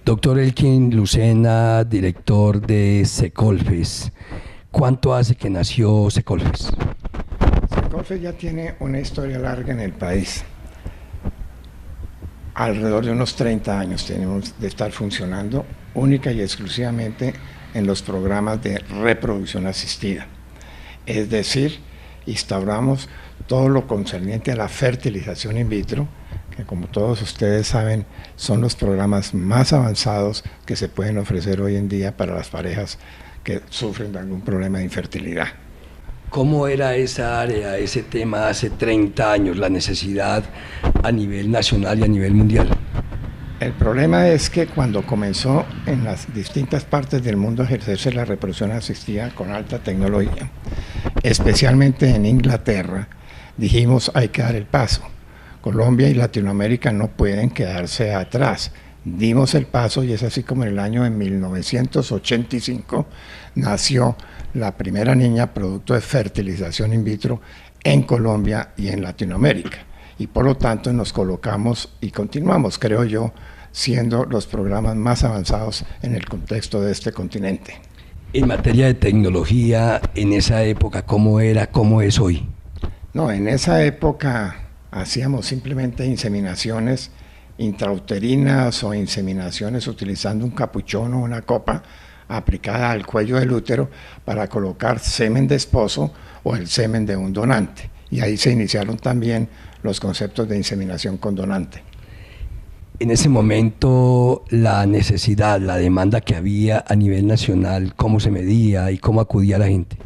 Doctor Elkin Lucena, director de Secolfes. ¿Cuánto hace que nació Secolfes? Secolfes ya tiene una historia larga en el país. Alrededor de unos 30 años tenemos de estar funcionando única y exclusivamente en los programas de reproducción asistida. Es decir, instauramos todo lo concerniente a la fertilización in vitro, que como todos ustedes saben son los programas más avanzados que se pueden ofrecer hoy en día para las parejas que sufren de algún problema de infertilidad. ¿Cómo era esa área, ese tema hace 30 años, la necesidad a nivel nacional y a nivel mundial? El problema es que cuando comenzó en las distintas partes del mundo a ejercerse la reproducción asistida con alta tecnología, especialmente en Inglaterra, dijimos hay que dar el paso. Colombia y Latinoamérica no pueden quedarse atrás. Dimos el paso y es así como en el año de 1985 nació la primera niña producto de fertilización in vitro en Colombia y en Latinoamérica. Y por lo tanto nos colocamos y continuamos, creo yo, siendo los programas más avanzados en el contexto de este continente. En materia de tecnología, en esa época, ¿cómo era, cómo es hoy? No, en esa época hacíamos simplemente inseminaciones intrauterinas o inseminaciones utilizando un capuchón o una copa aplicada al cuello del útero para colocar semen de esposo o el semen de un donante. Y ahí se iniciaron también los conceptos de inseminación con donante. En ese momento, la necesidad, la demanda que había a nivel nacional, ¿cómo se medía y cómo acudía la gente?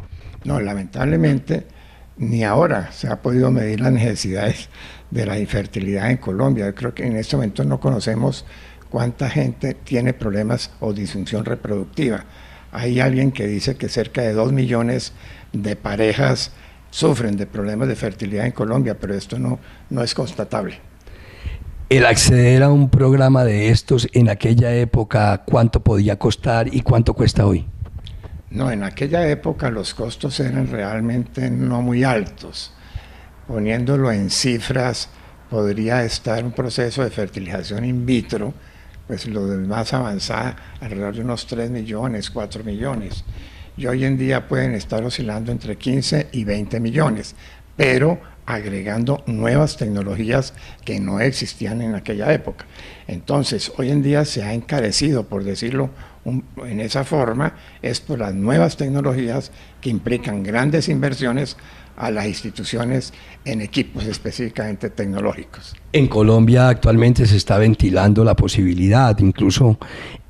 No, lamentablemente, ni ahora se ha podido medir las necesidades de la infertilidad en Colombia. Yo creo que en este momento no conocemos cuánta gente tiene problemas o disfunción reproductiva. Hay alguien que dice que cerca de 2 millones de parejas sufren de problemas de fertilidad en Colombia, pero esto no es constatable. El acceder a un programa de estos en aquella época, ¿cuánto podía costar y cuánto cuesta hoy? No, en aquella época los costos eran realmente no muy altos. Poniéndolo en cifras, podría estar un proceso de fertilización in vitro, pues lo de más avanzada, alrededor de unos 3 millones, 4 millones. Y hoy en día pueden estar oscilando entre 15 y 20 millones, pero agregando nuevas tecnologías que no existían en aquella época. Entonces, hoy en día se ha encarecido, por decirlo en esa forma, es por las nuevas tecnologías que implican grandes inversiones a las instituciones en equipos específicamente tecnológicos. En Colombia actualmente se está ventilando la posibilidad, incluso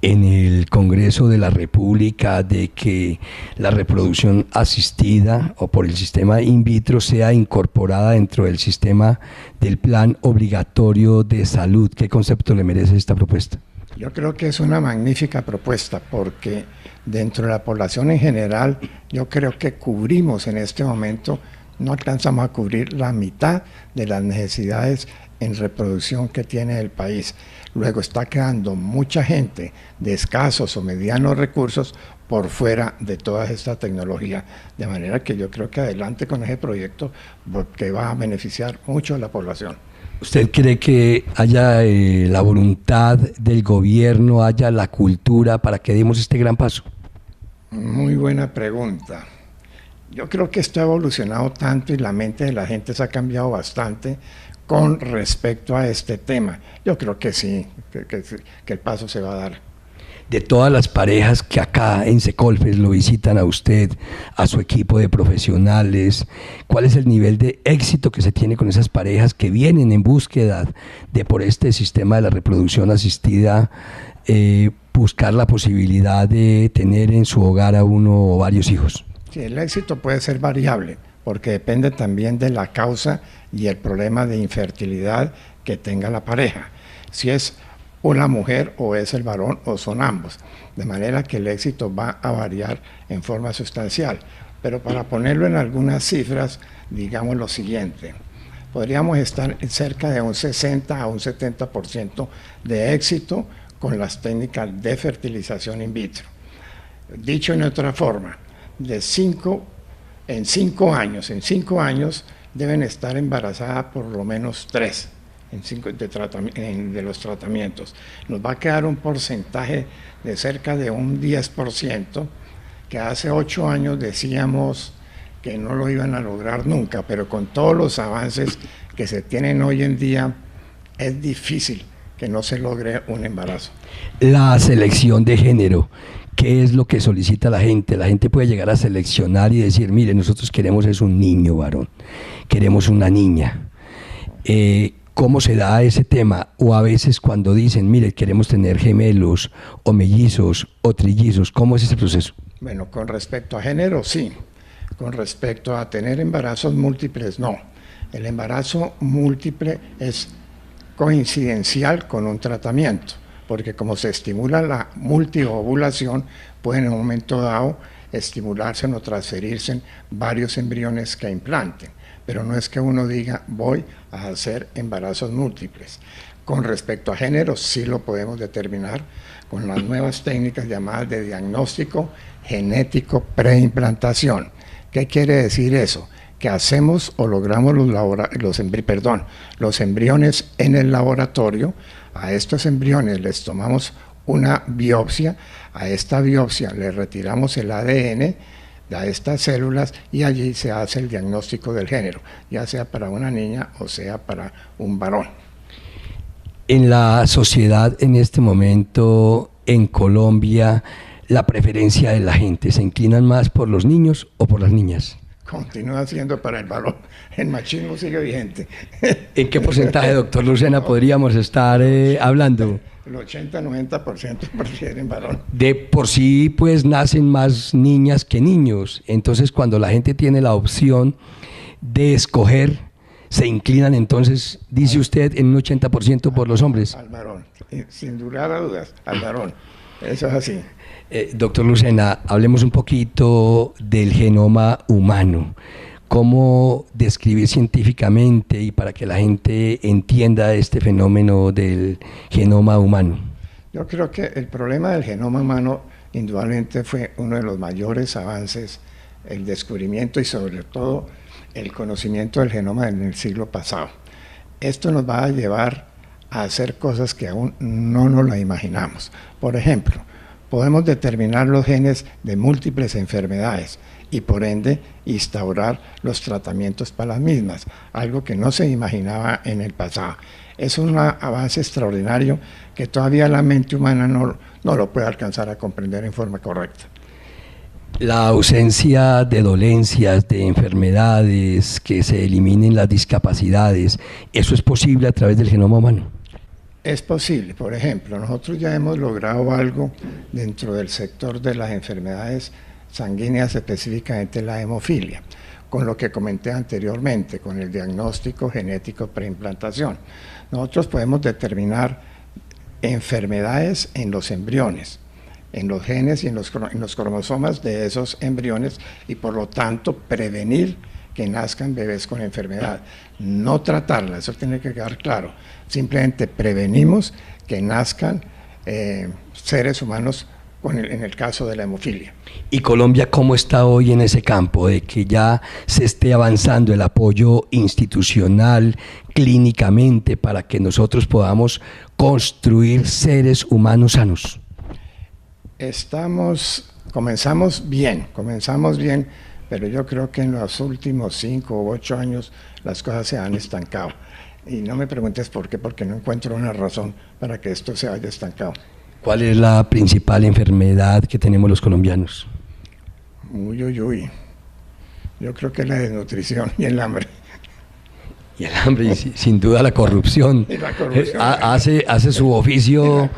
en el Congreso de la República, de que la reproducción asistida o por el sistema in vitro sea incorporada dentro del sistema del Plan Obligatorio de Salud. ¿Qué concepto le merece esta propuesta? Yo creo que es una magnífica propuesta porque dentro de la población en general yo creo que cubrimos en este momento, no alcanzamos a cubrir la mitad de las necesidades en reproducción que tiene el país. Luego está quedando mucha gente de escasos o medianos recursos por fuera de toda esta tecnología, de manera que yo creo que adelante con ese proyecto porque va a beneficiar mucho a la población. ¿Usted cree que haya la voluntad del gobierno, haya la cultura para que demos este gran paso? Muy buena pregunta. Yo creo que esto ha evolucionado tanto y la mente de la gente se ha cambiado bastante con respecto a este tema. Yo creo que sí, que el paso se va a dar. De todas las parejas que acá en Secolfes lo visitan a usted, a su equipo de profesionales, ¿cuál es el nivel de éxito que se tiene con esas parejas que vienen en búsqueda de por este sistema de la reproducción asistida, buscar la posibilidad de tener en su hogar a uno o varios hijos? Sí, el éxito puede ser variable, porque depende también de la causa y el problema de infertilidad que tenga la pareja. Si es una mujer o es el varón o son ambos, de manera que el éxito va a variar en forma sustancial. Pero para ponerlo en algunas cifras, digamos lo siguiente, podríamos estar en cerca de un 60 a un 70% de éxito con las técnicas de fertilización in vitro. Dicho en otra forma, en 5 años deben estar embarazadas por lo menos 3 de los tratamientos. Nos va a quedar un porcentaje de cerca de un 10%, que hace 8 años decíamos que no lo iban a lograr nunca, pero con todos los avances que se tienen hoy en día, es difícil que no se logre un embarazo. La selección de género, ¿qué es lo que solicita la gente? La gente puede llegar a seleccionar y decir, mire, nosotros queremos es un niño varón, queremos una niña. ¿Cómo se da ese tema? O a veces cuando dicen, mire, queremos tener gemelos, o mellizos, o trillizos, ¿cómo es ese proceso? Bueno, con respecto a género, sí. Con respecto a tener embarazos múltiples, no. El embarazo múltiple es coincidencial con un tratamiento, porque como se estimula la multiovulación, puede en un momento dado estimularse o transferirse varios embriones que implanten, pero no es que uno diga voy a hacer embarazos múltiples. Con respecto a género, sí lo podemos determinar con las nuevas técnicas llamadas de diagnóstico genético preimplantación. ¿Qué quiere decir eso? Que hacemos o logramos los embriones en el laboratorio. A estos embriones les tomamos una biopsia, a esta biopsia le retiramos el ADN de estas células y allí se hace el diagnóstico del género, ya sea para una niña o sea para un varón. En la sociedad en este momento, en Colombia, la preferencia de la gente, ¿se inclinan más por los niños o por las niñas? Continúa siendo para el varón, el machismo sigue vigente. ¿En qué porcentaje, doctor Lucena, podríamos estar hablando? El 80-90% prefieren varón. De por sí, pues nacen más niñas que niños. Entonces, cuando la gente tiene la opción de escoger, se inclinan entonces, dice usted, en un 80% por los hombres. Al varón, sin lugar a dudas, al varón. Eso es así. Doctor Lucena, hablemos un poquito del genoma humano. ¿Cómo describir científicamente y para que la gente entienda este fenómeno del genoma humano? Yo creo que el problema del genoma humano indudablemente fue uno de los mayores avances, el descubrimiento y sobre todo el conocimiento del genoma en el siglo pasado. Esto nos va a llevar a hacer cosas que aún no nos la imaginamos. Por ejemplo, podemos determinar los genes de múltiples enfermedades y por ende instaurar los tratamientos para las mismas, algo que no se imaginaba en el pasado. Es un avance extraordinario que todavía la mente humana no lo puede alcanzar a comprender en forma correcta. La ausencia de dolencias, de enfermedades, que se eliminen las discapacidades, ¿eso es posible a través del genoma humano? Es posible. Por ejemplo, nosotros ya hemos logrado algo dentro del sector de las enfermedades sanguíneas, específicamente la hemofilia, con lo que comenté anteriormente, con el diagnóstico genético preimplantación. Nosotros podemos determinar enfermedades en los embriones, en los genes y en los cromosomas de esos embriones y por lo tanto prevenir que nazcan bebés con enfermedad. No tratarla, eso tiene que quedar claro. Simplemente prevenimos que nazcan seres humanos en el caso de la hemofilia. ¿Y Colombia cómo está hoy en ese campo de que ya se esté avanzando el apoyo institucional, clínicamente, para que nosotros podamos construir seres humanos sanos? Comenzamos bien, pero yo creo que en los últimos 5 u 8 años las cosas se han estancado. Y no me preguntes por qué, porque no encuentro una razón para que esto se haya estancado. ¿Cuál es la principal enfermedad que tenemos los colombianos? Uy. Yo creo que la desnutrición y el hambre. Y el hambre, y sin duda la corrupción. Y la corrupción. Hace su oficio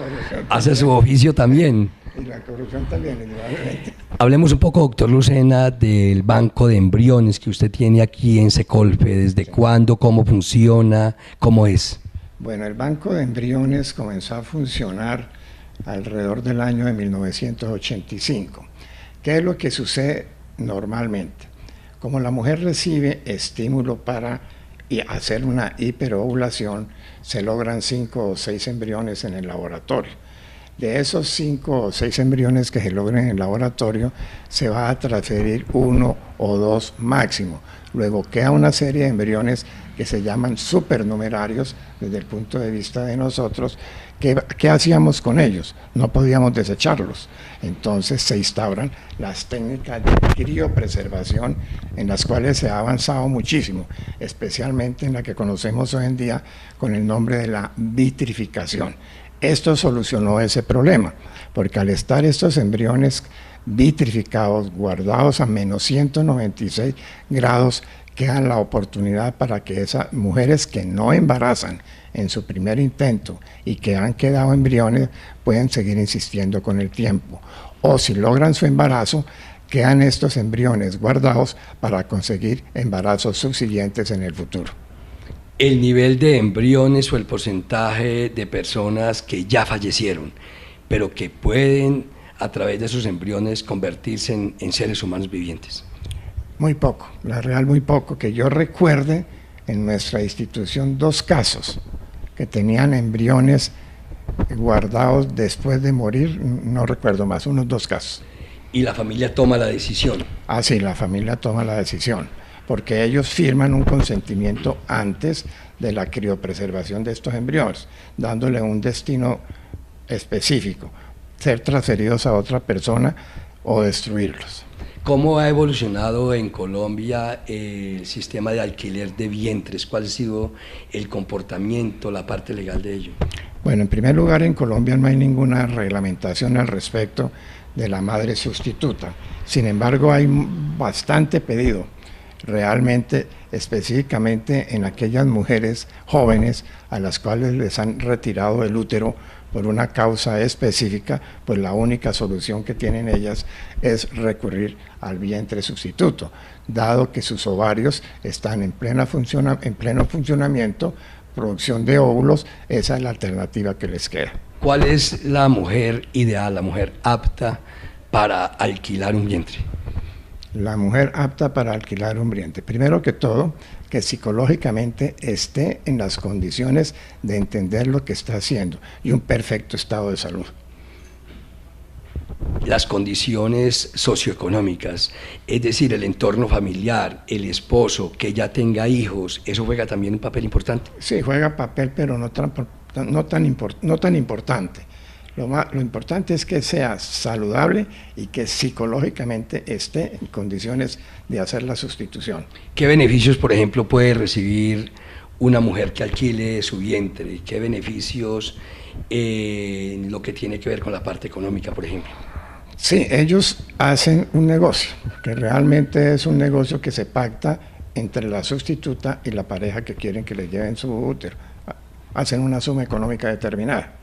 también. Y la corrupción también, indudablemente. Hablemos un poco, doctor Lucena, del banco de embriones que usted tiene aquí en Secolfe. ¿Desde cuándo? ¿Cómo funciona? ¿Cómo es? Bueno, el banco de embriones comenzó a funcionar alrededor del año de 1985. ¿Qué es lo que sucede normalmente? Como la mujer recibe estímulo para hacer una hiperovulación, se logran 5 o 6 embriones en el laboratorio. De esos 5 o 6 embriones que se logren en el laboratorio, se va a transferir 1 o 2 máximo. Luego queda una serie de embriones que se llaman supernumerarios desde el punto de vista de nosotros. ¿Qué hacíamos con ellos? No podíamos desecharlos. Entonces se instauran las técnicas de criopreservación en las cuales se ha avanzado muchísimo, especialmente en la que conocemos hoy en día con el nombre de la vitrificación. Esto solucionó ese problema, porque al estar estos embriones vitrificados, guardados a menos 196 grados, queda la oportunidad para que esas mujeres que no embarazan en su primer intento y que han quedado embriones pueden seguir insistiendo con el tiempo. O si logran su embarazo, quedan estos embriones guardados para conseguir embarazos subsiguientes en el futuro. El nivel de embriones o el porcentaje de personas que ya fallecieron, pero que pueden a través de sus embriones convertirse en seres humanos vivientes. Muy poco, la real muy poco. Que yo recuerde en nuestra institución 2 casos que tenían embriones guardados después de morir, no recuerdo más, unos 2 casos. Y la familia toma la decisión. Ah, sí, la familia toma la decisión, porque ellos firman un consentimiento antes de la criopreservación de estos embriones, dándole un destino específico, ser transferidos a otra persona o destruirlos. ¿Cómo ha evolucionado en Colombia el sistema de alquiler de vientres? ¿Cuál ha sido el comportamiento, la parte legal de ello? Bueno, en primer lugar, en Colombia no hay ninguna reglamentación al respecto de la madre sustituta. Sin embargo, hay bastante pedido, realmente, específicamente en aquellas mujeres jóvenes a las cuales les han retirado el útero por una causa específica, pues la única solución que tienen ellas es recurrir al vientre sustituto, dado que sus ovarios están en pleno funcionamiento, producción de óvulos, esa es la alternativa que les queda. ¿Cuál es la mujer ideal, la mujer apta para alquilar un vientre? La mujer apta para alquilar un vientre, primero que todo, que psicológicamente esté en las condiciones de entender lo que está haciendo y un perfecto estado de salud. Las condiciones socioeconómicas, es decir, el entorno familiar, el esposo, que ya tenga hijos, ¿eso juega también un papel importante? Sí, juega papel, pero no tan importante. Lo importante es que sea saludable y que psicológicamente esté en condiciones de hacer la sustitución. ¿Qué beneficios, por ejemplo, puede recibir una mujer que alquile su vientre? ¿Qué beneficios en lo que tiene que ver con la parte económica, por ejemplo? Sí, ellos hacen un negocio, que realmente es un negocio que se pacta entre la sustituta y la pareja que quieren que le lleven su útero. Hacen una suma económica determinada.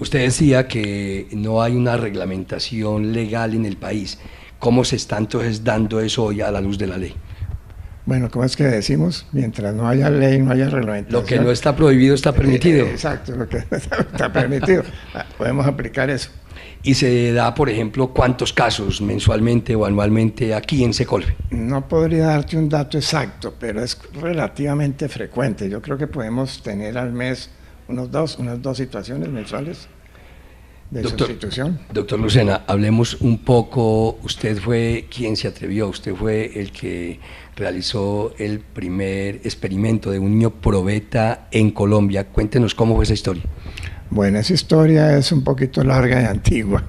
Usted decía que no hay una reglamentación legal en el país. ¿Cómo se está entonces dando eso hoy a la luz de la ley? Bueno, ¿cómo es que decimos? Mientras no haya ley, no haya reglamentación. Lo que no está prohibido está permitido. Exacto, lo que está permitido. Podemos aplicar eso. Y se da, por ejemplo, ¿cuántos casos mensualmente o anualmente aquí en Secolfe? No podría darte un dato exacto, pero es relativamente frecuente. Yo creo que podemos tener al mes unas dos situaciones mensuales de sustitución. Doctor Lucena, hablemos un poco. Usted fue quien se atrevió, usted fue el que realizó el primer experimento de un niño probeta en Colombia. Cuéntenos cómo fue esa historia. Bueno, esa historia es un poquito larga y antigua.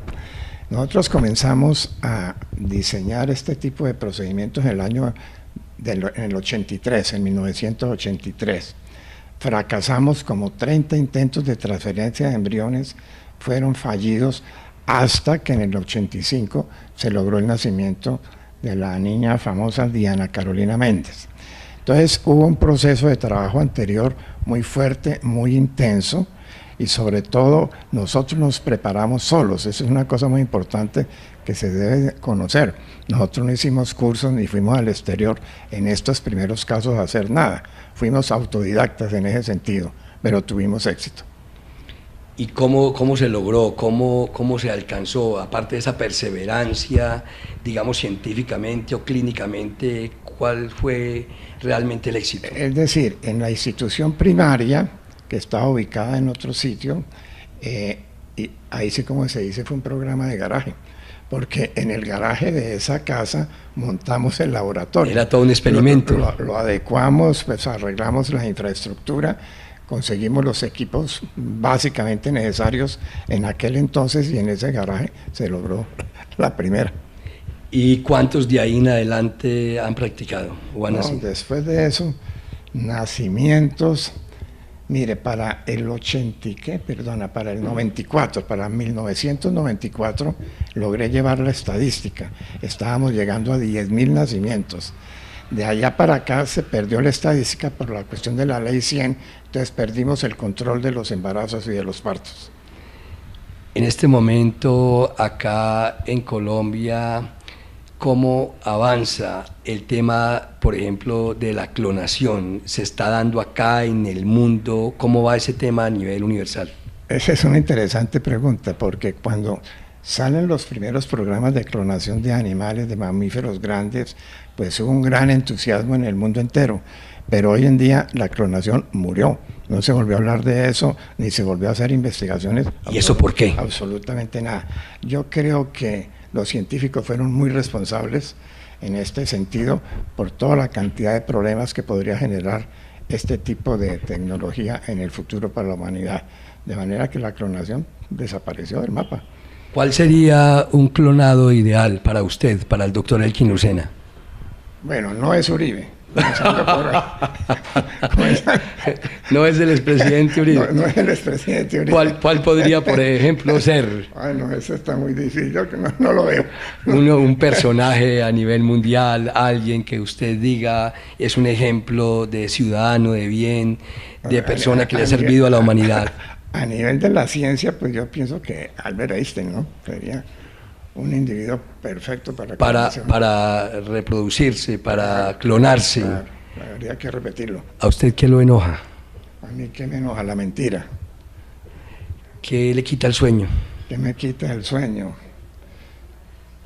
Nosotros comenzamos a diseñar este tipo de procedimientos en el 83, en 1983. Fracasamos como 30 intentos de transferencia de embriones, fueron fallidos hasta que en el 85 se logró el nacimiento de la niña famosa Diana Carolina Méndez. Entonces hubo un proceso de trabajo anterior muy fuerte, muy intenso, y sobre todo nosotros nos preparamos solos. Eso es una cosa muy importante que se debe conocer. Nosotros no hicimos cursos ni fuimos al exterior en estos primeros casos a hacer nada. Fuimos autodidactas en ese sentido, pero tuvimos éxito. ¿Y cómo se logró? ¿Cómo se alcanzó? Aparte de esa perseverancia, digamos científicamente o clínicamente, ¿cuál fue realmente el éxito? Es decir, en la institución primaria, que estaba ubicada en otro sitio, y ahí sí, como se dice, fue un programa de garaje, porque en el garaje de esa casa montamos el laboratorio. Era todo un experimento. Lo adecuamos, pues arreglamos la infraestructura, conseguimos los equipos básicamente necesarios en aquel entonces y en ese garaje se logró la primera. ¿Y cuántos de ahí en adelante han practicado o han nacido? Después de eso, nacimientos, mire, para el 94, para 1994, logré llevar la estadística. Estábamos llegando a 10.000 nacimientos. De allá para acá se perdió la estadística por la cuestión de la ley 100, entonces perdimos el control de los embarazos y de los partos. En este momento, acá en Colombia, ¿cómo avanza el tema, por ejemplo, de la clonación? ¿Se está dando acá en el mundo? ¿Cómo va ese tema a nivel universal? Esa es una interesante pregunta, porque cuando salen los primeros programas de clonación de animales, de mamíferos grandes, pues hubo un gran entusiasmo en el mundo entero, pero hoy en día la clonación murió, no se volvió a hablar de eso, ni se volvió a hacer investigaciones. ¿Y eso por qué? Absolutamente nada. Yo creo que los científicos fueron muy responsables en este sentido por toda la cantidad de problemas que podría generar este tipo de tecnología en el futuro para la humanidad, de manera que la clonación desapareció del mapa. ¿Cuál sería un clonado ideal para usted, para el doctor Elkin Lucena? Bueno, no es Uribe. No es el expresidente Uribe. No es el expresidente Uribe. ¿Cuál podría, por ejemplo, ser? Ay, no, eso está muy difícil, yo que no lo veo. Un personaje a nivel mundial, alguien que usted diga es un ejemplo de ciudadano, de bien, de persona que le ha servido a la humanidad. A nivel de la ciencia, pues yo pienso que Albert Einstein, ¿no? Sería un individuo perfecto para reproducirse, para clonarse. Claro, habría que repetirlo. ¿A usted qué lo enoja? A mí qué me enoja, la mentira. ¿Qué le quita el sueño? ¿Qué me quita el sueño?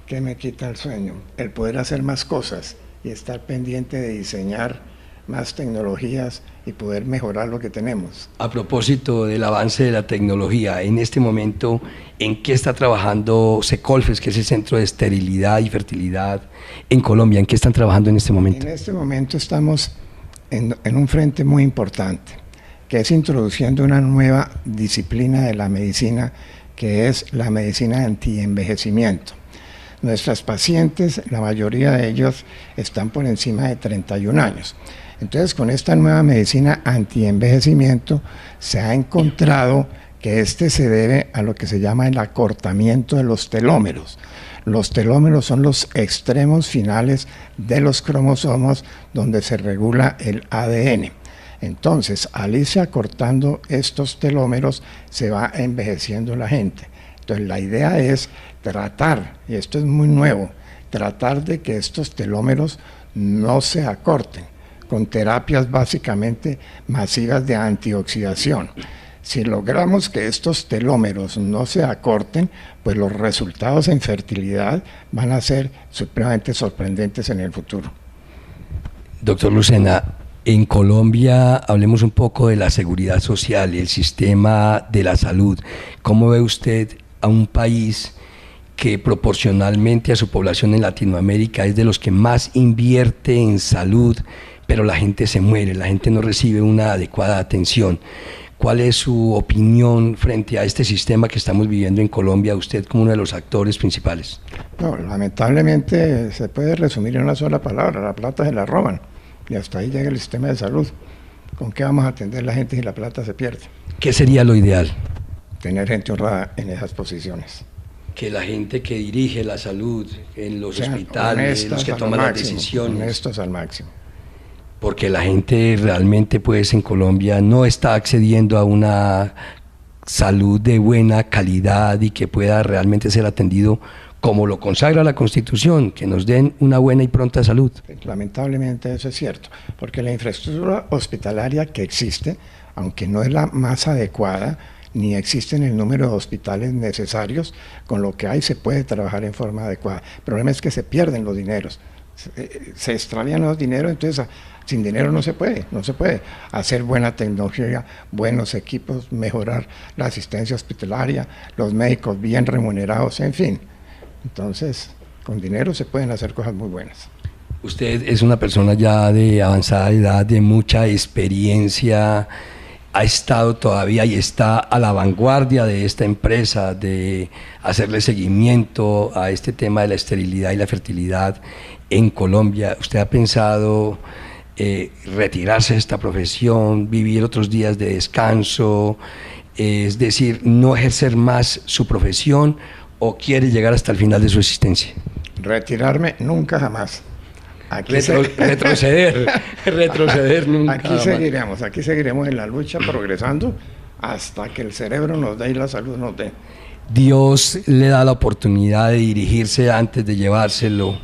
¿Qué me quita el sueño? El poder hacer más cosas y estar pendiente de diseñar más tecnologías y poder mejorar lo que tenemos. A propósito del avance de la tecnología, en este momento, ¿en qué está trabajando Secolfes, que es el Centro de Esterilidad y Fertilidad en Colombia? ¿En qué están trabajando en este momento? En este momento estamos en un frente muy importante, que es introduciendo una nueva disciplina de la medicina, que es la medicina antienvejecimiento. Nuestras pacientes, la mayoría de ellos están por encima de 31 años. Entonces, con esta nueva medicina antienvejecimiento se ha encontrado que se debe a lo que se llama el acortamiento de los telómeros. Los telómeros son los extremos finales de los cromosomas donde se regula el ADN. Entonces, al irse acortando estos telómeros, se va envejeciendo la gente. Entonces, la idea es tratar, y esto es muy nuevo, tratar de que estos telómeros no se acorten, con terapias básicamente masivas de antioxidación. Si logramos que estos telómeros no se acorten, pues los resultados en fertilidad van a ser supremamente sorprendentes en el futuro. Doctor Lucena, en Colombia hablemos un poco de la seguridad social y el sistema de la salud. ¿Cómo ve usted a un país que proporcionalmente a su población en Latinoamérica es de los que más invierte en salud, pero la gente se muere, la gente no recibe una adecuada atención? ¿Cuál es su opinión frente a este sistema que estamos viviendo en Colombia, usted como uno de los actores principales? No, lamentablemente se puede resumir en una sola palabra: la plata se la roban, y hasta ahí llega el sistema de salud. ¿Con qué vamos a atender a la gente si la plata se pierde? ¿Qué sería lo ideal? Tener gente honrada en esas posiciones. Que la gente que dirige la salud en los hospitales, los que toman las decisiones. Honestos al máximo. Porque la gente realmente, pues, en Colombia no está accediendo a una salud de buena calidad y que pueda realmente ser atendido como lo consagra la Constitución, que nos den una buena y pronta salud. Lamentablemente eso es cierto, porque la infraestructura hospitalaria que existe, aunque no es la más adecuada, ni existen el número de hospitales necesarios, con lo que hay se puede trabajar en forma adecuada. El problema es que se pierden los dineros, se extravían los dineros, entonces sin dinero no se puede hacer buena tecnología, buenos equipos, mejorar la asistencia hospitalaria, los médicos bien remunerados, en fin. Entonces, con dinero se pueden hacer cosas muy buenas. Usted es una persona ya de avanzada edad, de mucha experiencia, ha estado todavía y está a la vanguardia de esta empresa, de hacerle seguimiento a este tema de la esterilidad y la fertilidad en Colombia. ¿Usted ha pensado retirarse de esta profesión, vivir otros días de descanso, es decir, no ejercer más su profesión, o quiere llegar hasta el final de su existencia? Retirarme nunca jamás. Retroceder nunca. Aquí seguiremos en la lucha, progresando hasta que el cerebro nos dé y la salud nos dé. Dios le da la oportunidad de dirigirse antes de llevárselo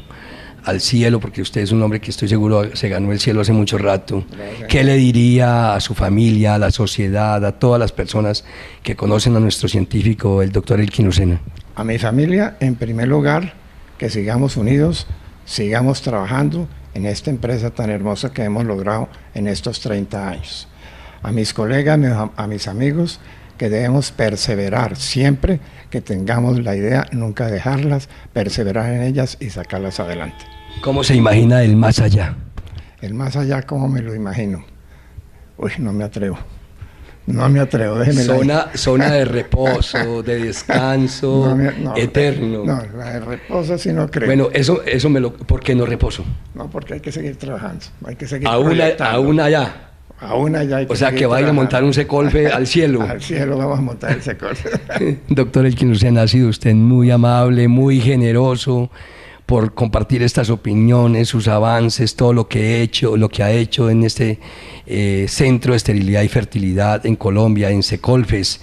al cielo, porque usted es un hombre que estoy seguro se ganó el cielo hace mucho rato. Gracias. ¿Qué le diría a su familia, a la sociedad, a todas las personas que conocen a nuestro científico, el doctor Elkin Lucena? A mi familia, en primer lugar, que sigamos unidos, sigamos trabajando en esta empresa tan hermosa que hemos logrado en estos 30 años. A mis colegas, a mis amigos, que debemos perseverar siempre que tengamos la idea, nunca dejarlas, perseverar en ellas y sacarlas adelante. ¿Cómo se imagina el más allá? El más allá, ¿cómo me lo imagino? Uy, no me atrevo. No me atrevo, déjeme. Zona de reposo, de descanso, eterno. No, la de reposo sí no creo. Bueno, eso ¿por qué no reposo? No, porque hay que seguir trabajando, hay que seguir aún allá. Aún allá hay que O sea, que va a ir a montar un Secolfe al cielo. Al cielo vamos a montar el Secolfe. Doctor Elkin Lucena, ha sido usted muy amable, muy generoso por compartir estas opiniones, sus avances, todo lo que ha hecho en este Centro de Esterilidad y Fertilidad en Colombia, en Secolfes.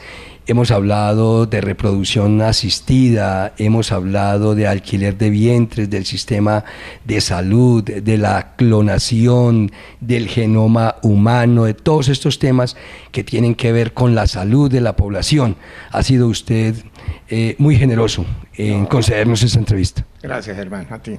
Hemos hablado de reproducción asistida, hemos hablado de alquiler de vientres, del sistema de salud, de la clonación, del genoma humano, de todos estos temas que tienen que ver con la salud de la población. Ha sido usted muy generoso en concedernos esta entrevista. Gracias, Germán, a ti.